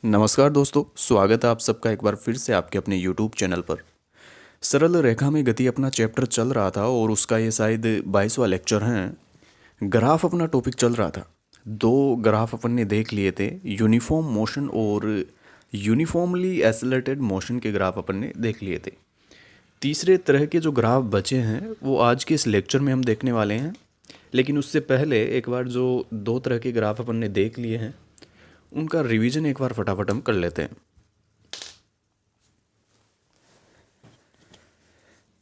नमस्कार दोस्तों, स्वागत है आप सबका एक बार फिर से आपके अपने YouTube चैनल पर। सरल रेखा में गति अपना चैप्टर चल रहा था और उसका ये शायद 22वां लेक्चर है। ग्राफ अपना टॉपिक चल रहा था। दो ग्राफ अपन ने देख लिए थे, यूनिफॉर्म मोशन और यूनिफॉर्मली एसिलेटेड मोशन के ग्राफ अपन ने देख लिए थे। तीसरे तरह के जो ग्राफ बचे हैं वो आज के इस लेक्चर में हम देखने वाले हैं। लेकिन उससे पहले एक बार जो दो तरह के ग्राफ अपन ने देख लिए हैं उनका रिवीजन एक बार फटाफट हम कर लेते हैं।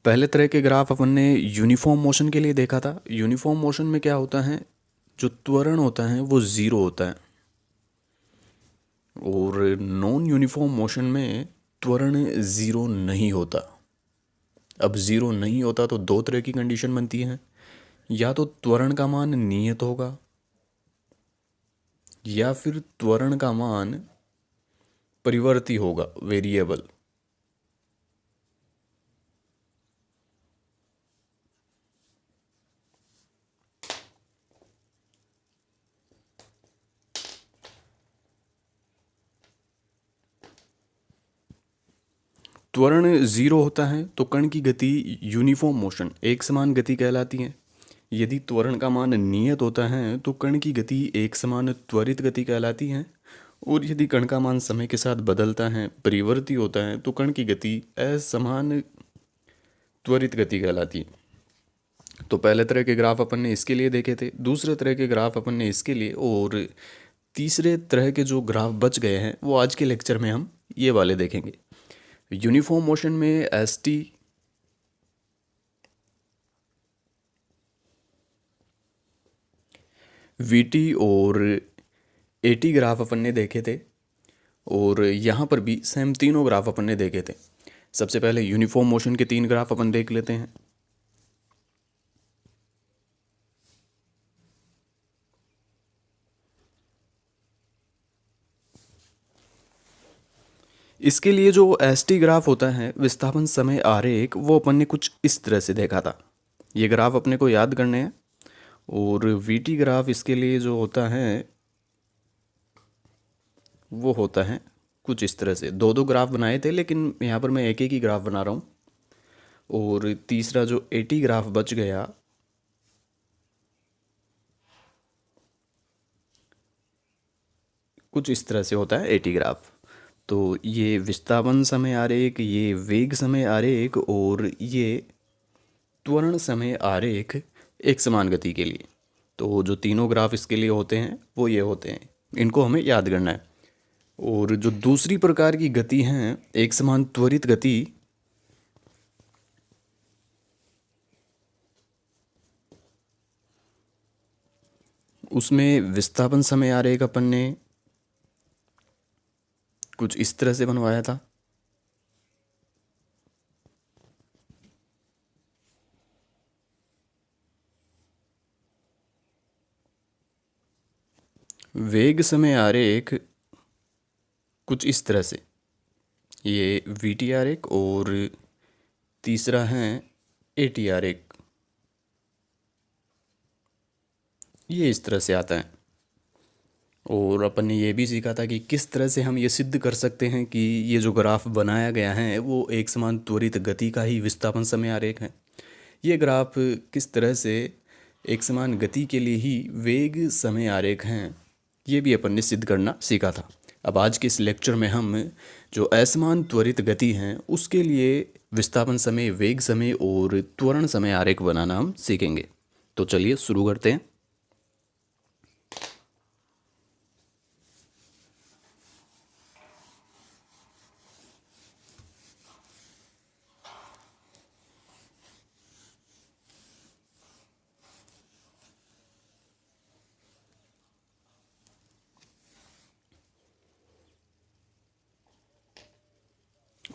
पहले तरह के ग्राफ अपन ने यूनिफॉर्म मोशन के लिए देखा था। यूनिफॉर्म मोशन में क्या होता है, जो त्वरण होता है वो ज़ीरो होता है और नॉन यूनिफॉर्म मोशन में त्वरण ज़ीरो नहीं होता। अब ज़ीरो नहीं होता तो दो तरह की कंडीशन बनती है, या तो त्वरण का मान नियत होगा या फिर त्वरण का मान परिवर्ती होगा, वेरिएबल। त्वरण ज़ीरो होता है तो कण की गति यूनिफॉर्म मोशन एक समान गति कहलाती है। यदि त्वरण का मान नियत होता है तो कण की गति एक समान त्वरित गति कहलाती है। और यदि कण का मान समय के साथ बदलता है, परिवर्ती होता है, तो कण की गति असमान त्वरित गति कहलाती है। तो पहले तरह के ग्राफ अपन ने इसके लिए देखे थे, दूसरे तरह के ग्राफ अपन ने इसके लिए, और तीसरे तरह के जो ग्राफ बच गए हैं वो आज के लेक्चर में हम ये वाले देखेंगे। यूनिफॉर्म मोशन में एस टी, वी टी और ए टी ग्राफ अपन ने देखे थे, और यहाँ पर भी सेम तीनों ग्राफ अपन ने देखे थे। सबसे पहले यूनिफॉर्म मोशन के तीन ग्राफ अपन देख लेते हैं। इसके लिए जो एस टी ग्राफ होता है, विस्थापन समय आरेख, वो अपन ने कुछ इस तरह से देखा था। ये ग्राफ अपने को याद करने हैं। और वी टी ग्राफ इसके लिए जो होता है वो होता है कुछ इस तरह से। दो दो ग्राफ बनाए थे लेकिन यहाँ पर मैं एक एक ही ग्राफ बना रहा हूँ। और तीसरा जो ए टी ग्राफ बच गया, कुछ इस तरह से होता है ए टी ग्राफ। तो ये विस्थापन समय आरेख, ये वेग समय आरेख और ये त्वरण समय आरेख एक समान गति के लिए। तो जो तीनों ग्राफ इसके लिए होते हैं वो ये होते हैं, इनको हमें याद करना है। और जो दूसरी प्रकार की गति हैं, एक समान त्वरित गति, उसमें विस्थापन समय आरेख अपन ने कुछ इस तरह से बनवाया था। वेग समय आरेख कुछ इस तरह से, ये वी टी आरेख, और तीसरा है ए टी आरेख, ये इस तरह से आता है। और अपन ने ये भी सीखा था कि किस तरह से हम ये सिद्ध कर सकते हैं कि ये जो ग्राफ बनाया गया है वो एक समान त्वरित गति का ही विस्थापन समय आरेख है। ये ग्राफ किस तरह से एक समान गति के लिए ही वेग समय आरेख हैं, ये भी अपन ने सिद्ध करना सीखा था। अब आज के इस लेक्चर में हम जो असमान त्वरित गति हैं उसके लिए विस्थापन समय, वेग समय और त्वरण समय आरेख बनाना हम सीखेंगे। तो चलिए शुरू करते हैं।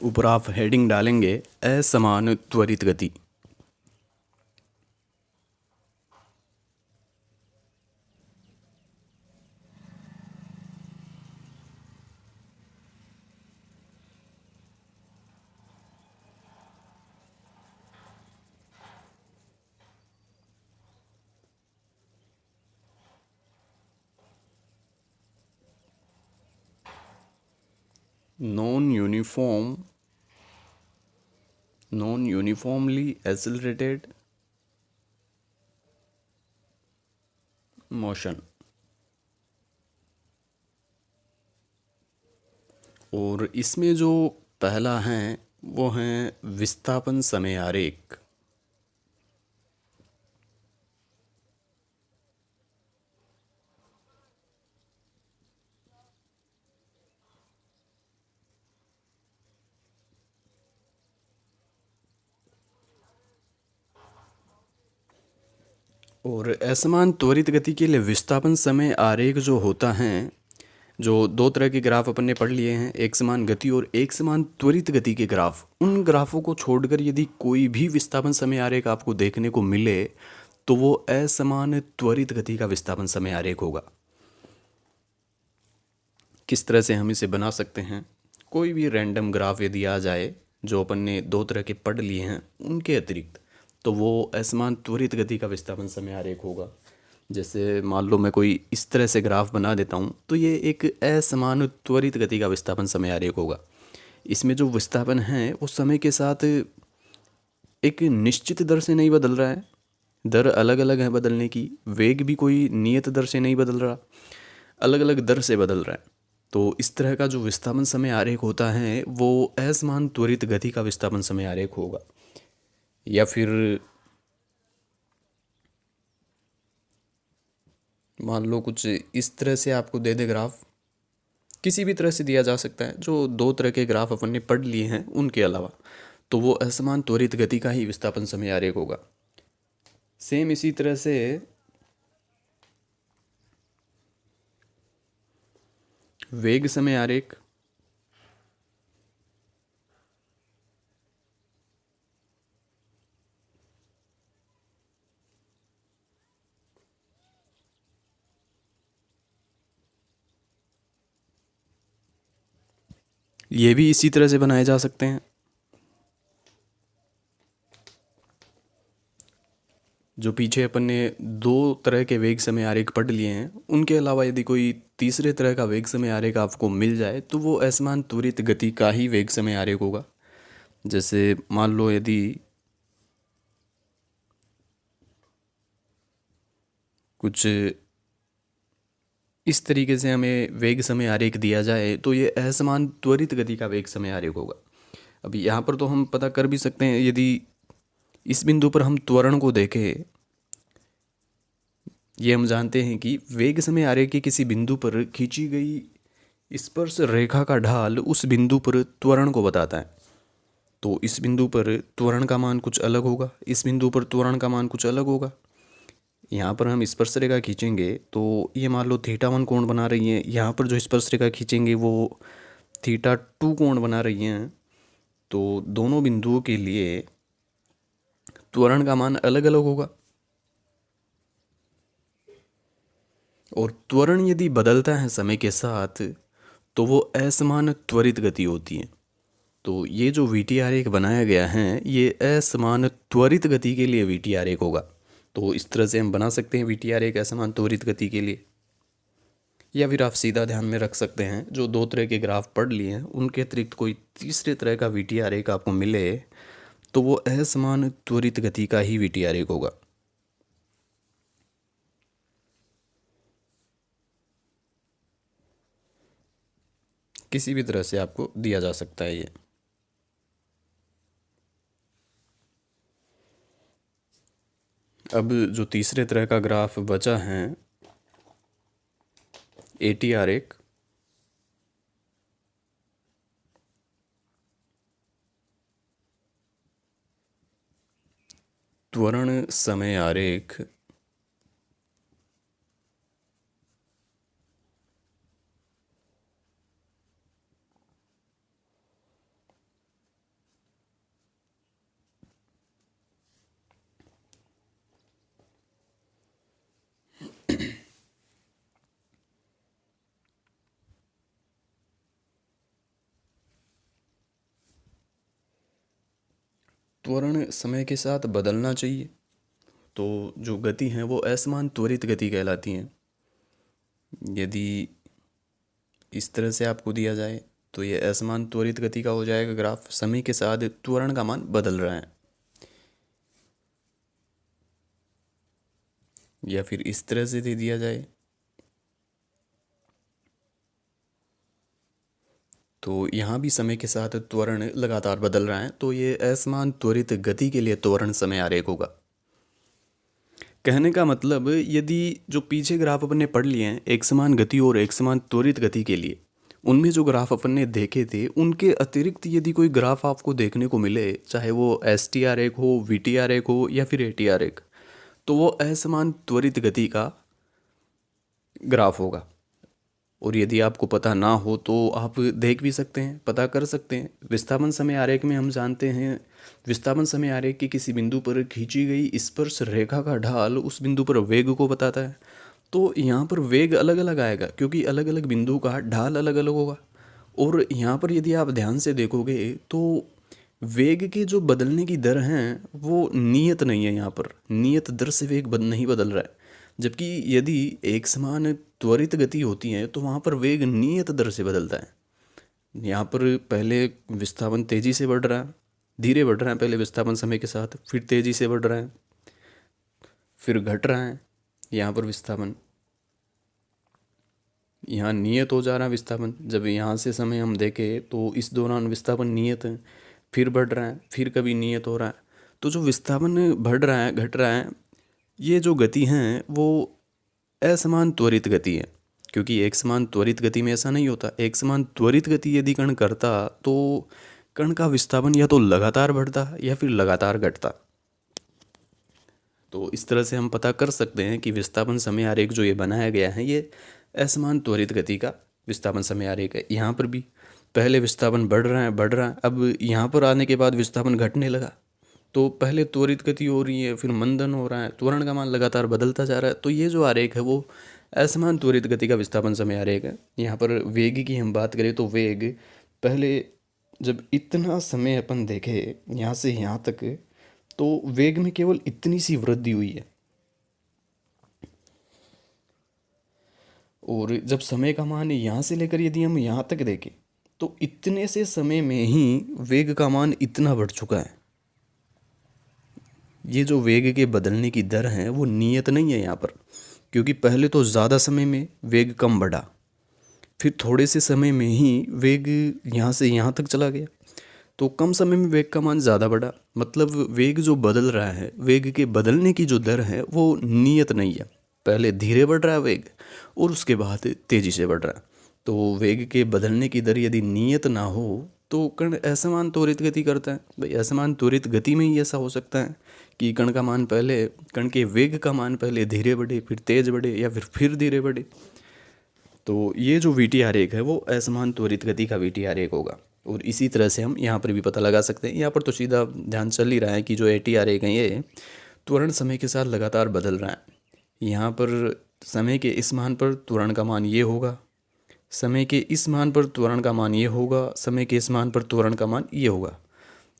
ऊपर आप हेडिंग डालेंगे असमान त्वरित गति। Non uniformly accelerated motion. और इसमें जो पहला है वो है विस्थापन समय आरेख। और असमान त्वरित गति के लिए विस्थापन समय आरेख जो होता है, जो दो तरह के ग्राफ अपन ने पढ़ लिए हैं, एक समान गति और एक समान त्वरित गति के ग्राफ, उन ग्राफों को छोड़कर यदि कोई भी विस्थापन समय आरेख आपको देखने को मिले तो वो असमान त्वरित गति का विस्थापन समय आरेख होगा। किस तरह से हम इसे बना सकते हैं? कोई भी रैंडम ग्राफ यदि आ जाए जो अपन ने दो तरह के पढ़ लिए हैं उनके अतिरिक्त, तो वो असमान त्वरित गति का विस्थापन समय आरेख होगा। जैसे मान लो मैं कोई इस तरह से ग्राफ बना देता हूँ तो ये एक असमान त्वरित गति का विस्थापन समय आरेख होगा। इसमें जो विस्थापन है वो समय के साथ एक निश्चित दर से नहीं बदल रहा है, दर अलग अलग है बदलने की, वेग भी कोई नियत दर से नहीं बदल रहा, अलग अलग दर से बदल रहा है। तो इस तरह का जो विस्थापन समय आरेख होता है वो असमान त्वरित गति का विस्थापन समय आरेख होगा। या फिर मान लो कुछ इस तरह से आपको दे दे ग्राफ, किसी भी तरह से दिया जा सकता है, जो दो तरह के ग्राफ अपन ने पढ़ लिए हैं उनके अलावा, तो वो असमान त्वरित गति का ही विस्थापन समय आरेख होगा। सेम इसी तरह से वेग समय आरेख, ये भी इसी तरह से बनाए जा सकते हैं। जो पीछे अपन ने दो तरह के वेग समय आरेख पढ़ लिए हैं उनके अलावा यदि कोई तीसरे तरह का वेग समय आरेख आपको मिल जाए तो वो असमान त्वरित गति का ही वेग समय आरेख होगा। जैसे मान लो यदि कुछ इस तरीके से हमें वेग समय आरेख दिया जाए तो ये असमान त्वरित गति का वेग समय आरेख होगा। अभी यहाँ पर तो हम पता कर भी सकते हैं, यदि इस बिंदु पर हम त्वरण को देखें, ये हम जानते हैं कि वेग समय आरेख के किसी बिंदु पर खींची गई स्पर्श रेखा का ढाल उस बिंदु पर त्वरण को बताता है। तो इस बिंदु पर त्वरण का मान कुछ अलग होगा, इस बिंदु पर त्वरण का मान कुछ अलग होगा। यहाँ पर हम स्पर्श रेखा खींचेंगे तो ये मान लो थीटा 1 कोण बना रही है, यहाँ पर जो स्पर्श रेखा खींचेंगे वो थीटा 2 कोण बना रही हैं। तो दोनों बिंदुओं के लिए त्वरण का मान अलग अलग होगा। और त्वरण यदि बदलता है समय के साथ तो वो असमान त्वरित गति होती है। तो ये जो वी टी आरेख बनाया गया है ये असमान त्वरित गति के लिए वी टी आरेख होगा। तो इस तरह से हम बना सकते हैं वी टी आरेख असमान त्वरित गति के लिए। या फिर आप सीधा ध्यान में रख सकते हैं, जो दो तरह के ग्राफ पढ़ लिए हैं उनके अतिरिक्त कोई तीसरे तरह का वी टी आरेख आपको मिले तो वो असमान त्वरित गति का ही वी टी आरेख होगा। किसी भी तरह से आपको दिया जा सकता है ये। अब जो तीसरे तरह का ग्राफ बचा है ए टी आरेख, त्वरण समय आरेख, त्वरण समय के साथ बदलना चाहिए। तो जो गति हैं वो असमान त्वरित गति कहलाती हैं। यदि इस तरह से आपको दिया जाए तो ये असमान त्वरित गति का हो जाएगा ग्राफ, समय के साथ त्वरण का मान बदल रहा है। या फिर इस तरह से दे दिया जाए, तो यहाँ भी समय के साथ त्वरण लगातार बदल रहा है, तो ये असमान त्वरित गति के लिए त्वरण समय आरेख होगा। कहने का मतलब, यदि जो पीछे ग्राफ अपन ने पढ़ लिए हैं एक समान गति और एक समान त्वरित गति के लिए, उनमें जो ग्राफ अपन ने देखे थे उनके अतिरिक्त यदि कोई ग्राफ आपको देखने को मिले, चाहे वो एस टी आर एक हो, वी टी आर एक हो या फिर ए टी आर एक, तो वो असमान त्वरित गति का ग्राफ होगा। और यदि आपको पता ना हो तो आप देख भी सकते हैं, पता कर सकते हैं। विस्थापन समय आरेख में हम जानते हैं, विस्थापन समय आरेख के किसी बिंदु पर खींची गई स्पर्श रेखा का ढाल उस बिंदु पर वेग को बताता है। तो यहाँ पर वेग अलग अलग आएगा क्योंकि अलग अलग बिंदु का ढाल अलग अलग होगा। और यहाँ पर यदि आप ध्यान से देखोगे तो वेग के जो बदलने की दर हैं वो नियत नहीं है, यहाँ पर नियत दर से वेग नहीं बदल रहा है। जबकि यदि एक समान त्वरित गति होती है तो वहाँ पर वेग नियत दर से बदलता है। यहाँ पर पहले विस्थापन तेज़ी से बढ़ रहा है, धीरे बढ़ रहा है पहले विस्थापन समय के साथ, फिर तेज़ी से बढ़ रहा है, फिर घट रहा है। यहाँ पर विस्थापन यहाँ नियत हो जा रहा है विस्थापन। जब यहाँ से समय हम देखें तो इस दौरान विस्थापन नियत है, फिर बढ़ रहा है, फिर कभी नियत हो रहा है। तो जो विस्थापन बढ़ रहा है घट रहा है, ये जो गति हैं वो असमान त्वरित गति है। क्योंकि एक समान त्वरित गति में ऐसा नहीं होता। एक समान त्वरित गति यदि कण करता तो कण का विस्थापन या तो लगातार बढ़ता या फिर लगातार घटता। तो इस तरह से हम पता कर सकते हैं कि विस्थापन समय आरेख जो ये बनाया गया है ये असमान त्वरित गति का विस्थापन समय आरेख है। यहाँ पर भी पहले विस्थापन बढ़ रहा है बढ़ रहा है, अब यहाँ पर आने के बाद विस्थापन घटने लगा। तो पहले त्वरित गति हो रही है, फिर मंदन हो रहा है, त्वरण का मान लगातार बदलता जा रहा है। तो ये जो आरेख है वो असमान त्वरित गति का विस्थापन समय आरेख है। यहाँ पर वेग की हम बात करें तो वेग पहले जब इतना समय अपन देखे यहाँ से यहाँ तक, तो वेग में केवल इतनी सी वृद्धि हुई है। और जब समय का मान यहाँ से लेकर यदि हम यहाँ तक देखें तो इतने से समय में ही वेग का मान इतना बढ़ चुका है। ये जो वेग के बदलने की दर है वो नियत नहीं है यहाँ पर, क्योंकि पहले तो ज़्यादा समय में वेग कम बढ़ा, फिर थोड़े से समय में ही वेग यहाँ से यहाँ तक चला गया, तो कम समय में वेग का मान ज़्यादा बढ़ा। मतलब वेग जो बदल रहा है, वेग के बदलने की जो दर है वो नियत नहीं है। पहले धीरे बढ़ रहा है वेग और उसके बाद तेज़ी से बढ़ रहा है। तो वेग के बदलने की दर यदि नियत ना हो तो कण असमान त्वरित गति करता है। भाई असमान त्वरित गति में ही ऐसा हो सकता है कि कण के वेग का मान पहले धीरे बढ़े, फिर तेज़ बढ़े या फिर धीरे बढ़े। तो ये जो वी टी आरेख है वो असमान त्वरित गति का वी टी आरेख होगा। और इसी तरह से हम यहाँ पर भी पता लगा सकते हैं। यहाँ पर तो सीधा ध्यान चल ही रहा है कि जो ए टी आरेख है ये त्वरण समय के साथ लगातार बदल रहा है। यहाँ पर समय के इस मान पर त्वरण का मान ये होगा, समय के इस मान पर त्वरण का मान ये होगा, समय के इस मान पर त्वरण का मान ये होगा।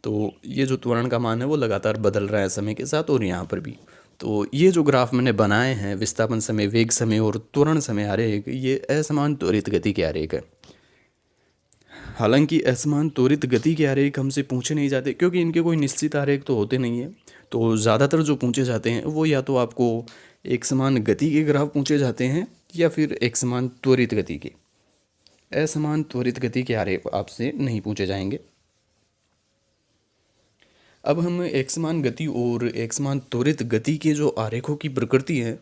तो ये जो त्वरण का मान है वो लगातार बदल रहा है समय के साथ, और यहाँ पर भी। तो ये जो ग्राफ मैंने बनाए हैं विस्थापन समय, वेग समय और त्वरण समय आरेख, ये असमान त्वरित गति के आरेख है। हालांकि असमान त्वरित गति के आरेख हमसे पूछे नहीं जाते क्योंकि इनके कोई निश्चित आरेख तो होते नहीं है। तो ज़्यादातर जो पूछे जाते हैं वो या तो आपको एक समान गति के ग्राफ पूछे जाते हैं या फिर एक समान त्वरित गति के। असमान त्वरित गति के आरेख आपसे नहीं पूछे जाएंगे। अब हम एक समान गति और एक समान त्वरित गति के जो आरेखों की प्रकृति है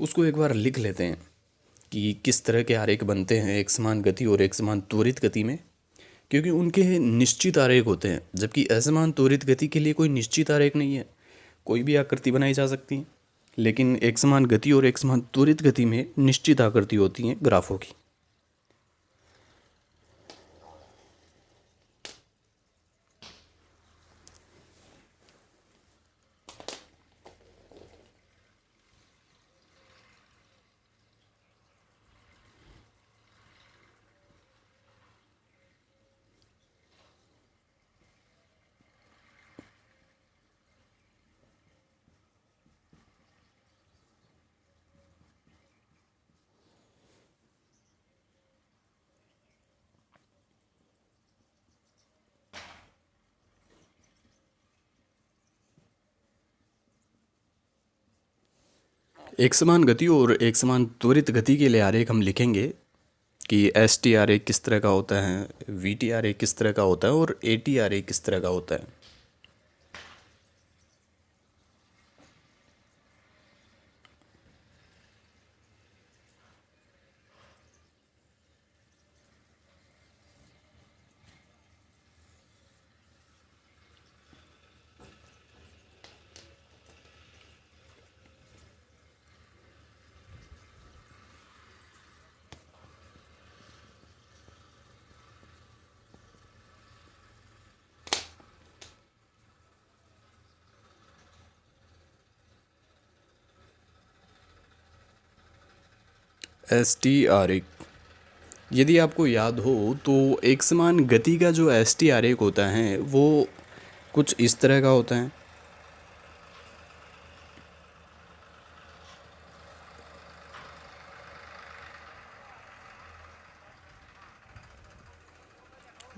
उसको एक बार लिख लेते हैं कि किस तरह के आरेख बनते हैं एक समान गति और एक समान त्वरित गति में। क्योंकि उनके निश्चित आरेख होते हैं, जबकि असमान त्वरित गति के लिए कोई निश्चित आरेख नहीं है, कोई भी आकृति बनाई जा सकती है। लेकिन एक समान गति और एक समान त्वरित गति में निश्चित आकृति होती हैं ग्राफों की। एक समान गति और एक समान त्वरित गति के लिए आरेख हम लिखेंगे कि एस टी आरेख किस तरह का होता है, वी टी आरेख किस तरह का होता है और ए टी आरेख किस तरह का होता है। एस टी आरेख, यदि आपको याद हो तो एक समान गति का जो एस टी आरेख होता है वो कुछ इस तरह का होता है।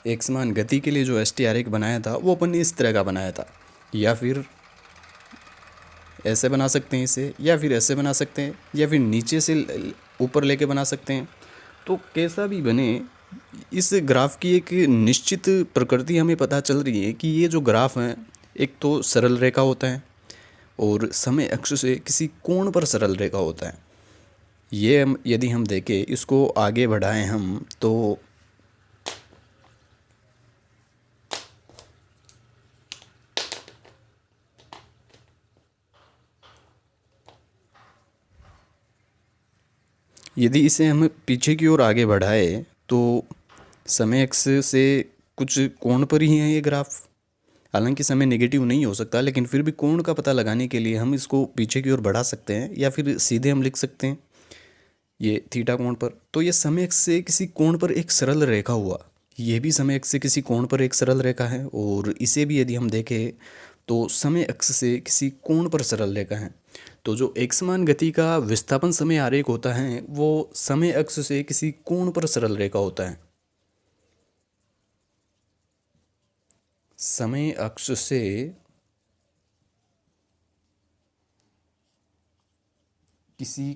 एक समान गति के लिए जो एस टी आरेख बनाया था वो अपन ने इस तरह का बनाया था, या फिर ऐसे बना सकते हैं इसे, या फिर ऐसे बना सकते हैं, या फिर नीचे से ऊपर लेके बना सकते हैं। तो कैसा भी बने, इस ग्राफ की एक निश्चित प्रकृति हमें पता चल रही है कि ये जो ग्राफ है एक तो सरल रेखा होता है और समय अक्ष से किसी कोण पर सरल रेखा होता है। ये यदि हम देखें, इसको आगे बढ़ाएं हम, तो यदि इसे हम पीछे की ओर आगे बढ़ाए तो समय अक्ष से कुछ कोण पर ही है ये ग्राफ। हालांकि समय नेगेटिव नहीं हो सकता, लेकिन फिर भी कोण का पता लगाने के लिए हम इसको पीछे की ओर बढ़ा सकते हैं, या फिर सीधे हम लिख सकते हैं ये थीटा कोण पर। तो ये समय अक्ष से किसी कोण पर एक सरल रेखा हुआ, ये भी समय अक्ष से किसी कोण पर एक सरल रेखा है, और इसे भी यदि हम देखें तो समय अक्ष से किसी कोण पर सरल रेखा है। तो जो एक समान गति का विस्थापन समय आरेख होता है वो समय अक्ष से किसी कोण पर सरल रेखा होता है। समय अक्ष से किसी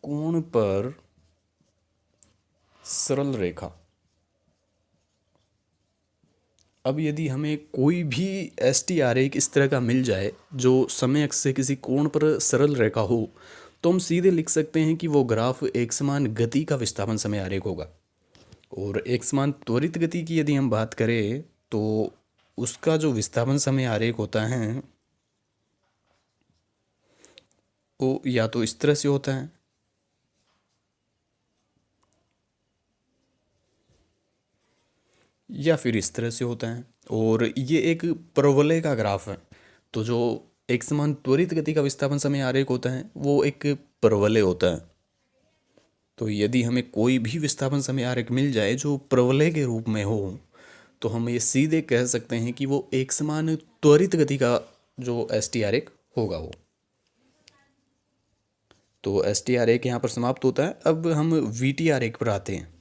कोण पर सरल रेखा। अब यदि हमें कोई भी एस टी आरेख इस तरह का मिल जाए जो समय अक्ष से किसी कोण पर सरल रेखा हो, तो हम सीधे लिख सकते हैं कि वो ग्राफ एक समान गति का विस्थापन समय आरेख होगा। और एक समान त्वरित गति की यदि हम बात करें तो उसका जो विस्थापन समय आरेख होता है वो या तो इस तरह से होता है, या फिर इस तरह से होता है, और ये एक परवलय का ग्राफ है। तो जो एक समान त्वरित गति का विस्थापन समय आरेख होता है वो एक परवलय होता है। तो यदि हमें कोई भी विस्थापन समय आरेख मिल जाए जो परवलय के रूप में हो, तो हम ये सीधे कह सकते हैं कि वो एक समान त्वरित गति का जो एस टी आरेख होगा वो। तो एस टी आरेख यहाँ पर समाप्त होता है। अब हम वी टी आरेख पर आते हैं।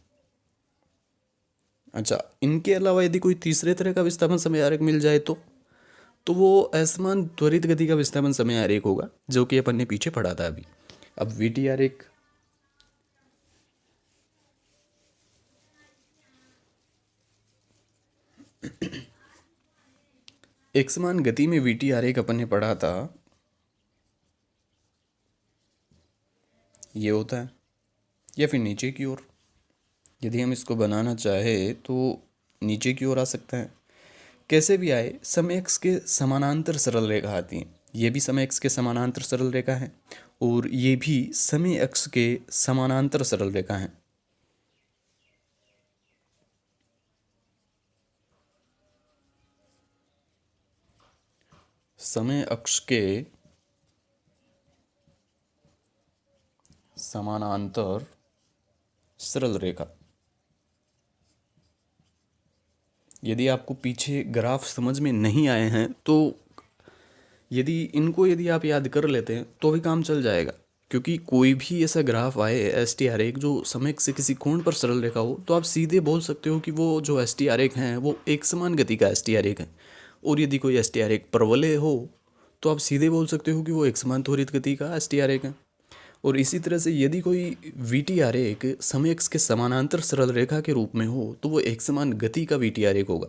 अच्छा, इनके अलावा यदि कोई तीसरे तरह का विस्थापन समय आरेख मिल जाए तो वो असमान त्वरित गति का विस्थापन समय आरेख होगा, जो कि अपन ने पीछे पढ़ा था अभी। अब वी टी आरेख, एक समान गति में वी टी आरेख अपन ने पढ़ा था, ये होता है, या फिर नीचे की ओर यदि हम इसको बनाना चाहे तो नीचे की ओर आ सकता है। कैसे भी आए, समय अक्ष के समानांतर सरल रेखा आती हैं। ये भी समय अक्ष के समानांतर सरल रेखा है और ये भी समय अक्ष के समानांतर सरल रेखा है। समय अक्ष के समानांतर सरल रेखा। यदि आपको पीछे ग्राफ समझ में नहीं आए हैं तो यदि आप याद कर लेते हैं तो भी काम चल जाएगा, क्योंकि कोई भी ऐसा ग्राफ आए एस टी आरेख जो समय से किसी कोण पर सरल रेखा हो, तो आप सीधे बोल सकते हो कि वो जो एस टी आरेख हैं वो एक समान गति का एस टी आरेख है। और यदि कोई एस टी आरेख परवलय हो तो आप सीधे बोल सकते हो कि वो एक समान त्वरित गति का एस टी आरेख है। और इसी तरह से यदि कोई वी टी आरेख समय एक्स के समानांतर सरल रेखा के रूप में हो तो वो एक समान गति का वी टी आरेख होगा।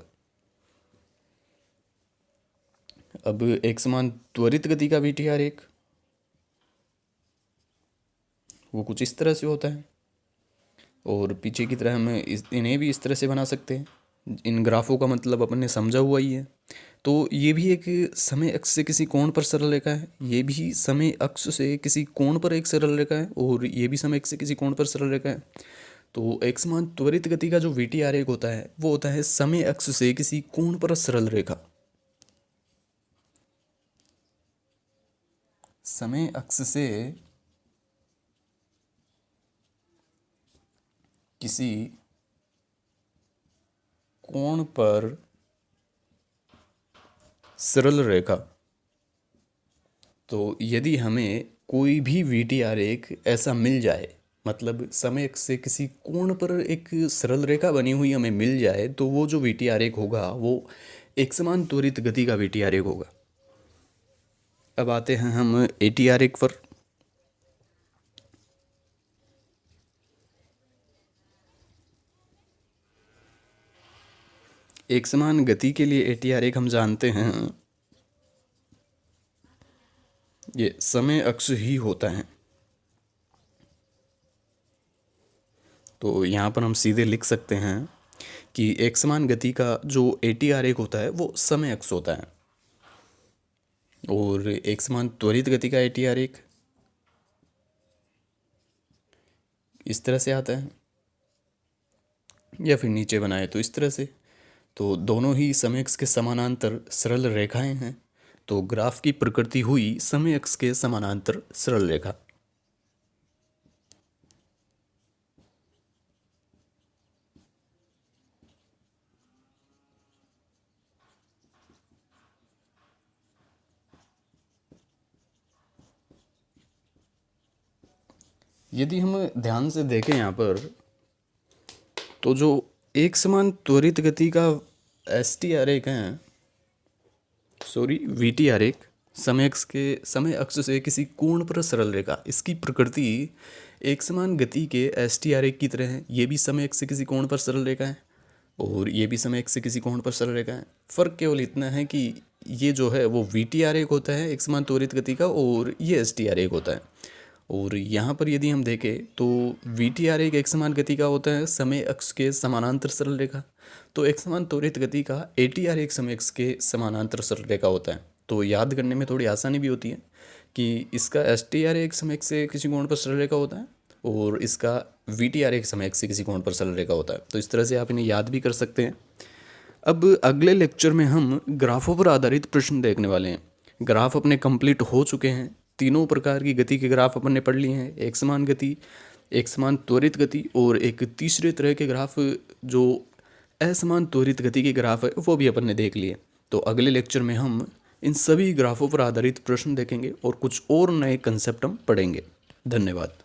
अब एक समान त्वरित गति का वी टी आरेख वो कुछ इस तरह से होता है, और पीछे की तरह हम इन्हें भी इस तरह से बना सकते हैं। इन ग्राफों का मतलब अपन ने समझा हुआ ही है। तो ये भी एक समय अक्ष से किसी कोण पर सरल रेखा है, ये भी समय अक्ष से किसी कोण पर एक सरल रेखा है, और ये भी समय अक्ष से किसी कोण पर सरल रेखा है। तो एक समान त्वरित गति का जो वी टी आरेख होता है वो होता है समय अक्ष से किसी कोण पर सरल रेखा। समय अक्ष से किसी कोण पर सरल रेखा। तो यदि हमें कोई भी वी टी आरेख ऐसा मिल जाए, मतलब समय से किसी कोण पर एक सरल रेखा बनी हुई हमें मिल जाए, तो वो जो वी टी आरेख होगा वो एक समान त्वरित गति का वी टी आरेख होगा। अब आते हैं हम ए टी आरेख पर। एक समान गति के लिए ए टी आरेख हम जानते हैं ये समय अक्ष ही होता है। तो यहाँ पर हम सीधे लिख सकते हैं कि एक समान गति का जो ए टी आरेख होता है वो समय अक्ष होता है, और एक समान त्वरित गति का ए टी आरेख इस तरह से आता है, या फिर नीचे बनाए तो इस तरह से। तो दोनों ही समय अक्ष के समानांतर सरल रेखाएं हैं, तो ग्राफ की प्रकृति हुई समय अक्ष के समानांतर सरल रेखा। यदि हम ध्यान से देखें यहाँ पर, तो जो एक समान त्वरित गति का एस टी आरेख है, सॉरी वी टी आरेख, समय अक्ष से किसी कोण पर सरल रेखा, इसकी प्रकृति एक समान गति के एस टी आरेख की तरह है। ये भी समय अक्ष से किसी कोण पर सरल रेखा है, और ये भी समय अक्ष से किसी कोण पर सरल रेखा है। फ़र्क केवल इतना है कि ये जो है वो वी टी आरेख होता है एक समान त्वरित गति का, और ये एस टी आरेख होता है। और यहाँ पर यदि हम देखें तो वी टी आरेख एक समान गति का होता है समय अक्ष के समानांतर सरल रेखा, तो एक समान त्वरित गति का ए टी आरेख समय अक्ष के समानांतर सरल रेखा होता है। तो याद करने में थोड़ी आसानी भी होती है कि इसका एस टी आरेख समय अक्ष से किसी कोण पर सरल रेखा होता है, और इसका वी टी आरेख समय अक्ष से किसी कोण पर सरल रेखा होता है। तो इस तरह से आप इन्हें याद भी कर सकते हैं। अब अगले लेक्चर में हम ग्राफों पर आधारित प्रश्न देखने वाले हैं। ग्राफ अपने कंप्लीट हो चुके हैं, तीनों प्रकार की गति के ग्राफ अपन ने पढ़ लिए हैं, एक समान गति, एक समान त्वरित गति, और एक तीसरे तरह के ग्राफ जो असमान त्वरित गति के ग्राफ है वो भी अपन ने देख लिए। तो अगले लेक्चर में हम इन सभी ग्राफों पर आधारित प्रश्न देखेंगे और कुछ और नए कंसेप्ट हम पढ़ेंगे। धन्यवाद।